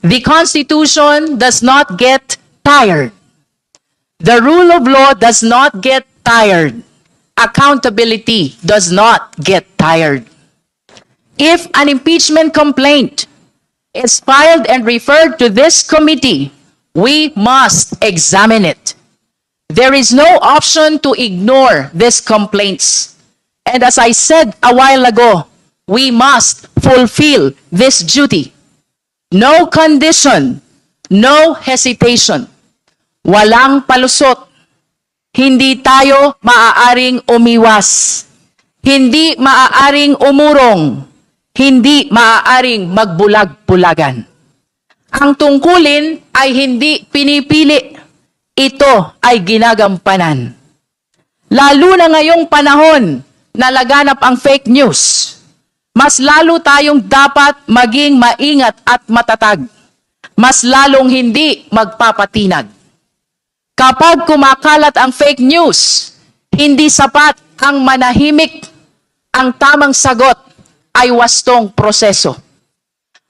The Constitution does not get tired. The rule of law does not get tired. Accountability does not get tired. If an impeachment complaint is filed and referred to this committee, we must examine it. There is no option to ignore these complaints. And as I said a while ago, we must fulfill this duty. No condition, no hesitation, walang palusot. Hindi tayo maaaring umiwas. Hindi maaaring umurong. Hindi maaaring magbulag-bulagan. Ang tungkulin ay hindi pinipili. Ito ay ginagampanan. Lalo na ngayong panahon na laganap ang fake news, mas lalo tayong dapat maging maingat at matatag. Mas lalong hindi magpapatinag. Kapag kumakalat ang fake news, hindi sapat ang manahimik. Ang tamang sagot ay wastong proseso.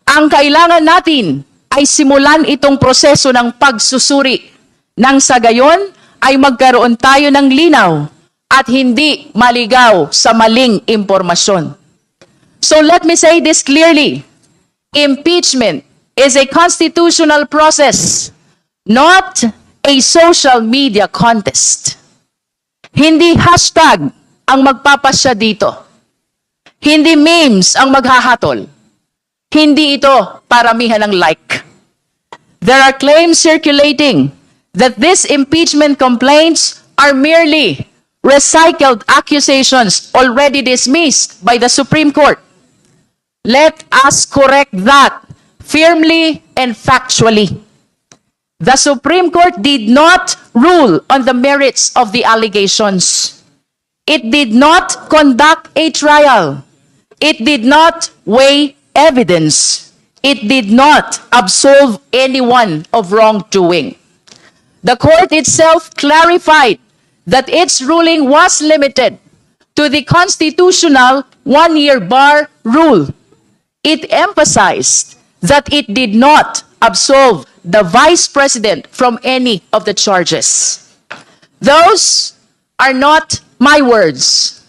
Ang kailangan natin ay simulan itong proseso ng pagsusuri. Nang sa gayon ay magkaroon tayo ng linaw at hindi maligaw sa maling impormasyon. So let me say this clearly. Impeachment is a constitutional process, not a social media contest. Hindi hashtag ang magpapasya dito. Hindi memes ang maghahatol. Hindi ito paramihan ng like. There are claims circulating that these impeachment complaints are merely recycled accusations already dismissed by the Supreme Court. Let us correct that firmly and factually. The Supreme Court did not rule on the merits of the allegations. It did not conduct a trial. It did not weigh evidence. It did not absolve anyone of wrongdoing. The court itself clarified that its ruling was limited to the constitutional one-year bar rule. It emphasized that it did not absolve the Vice President from any of the charges. Those are not my words.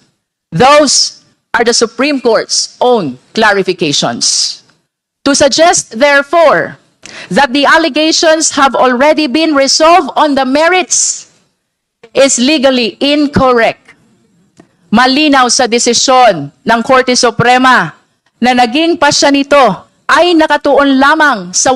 Those are the Supreme Court's own clarifications. To suggest, therefore, that the allegations have already been resolved on the merits is legally incorrect. Malinaw sa desisyon ng Korte Suprema na naging pasya nito ay nakatuon lamang sa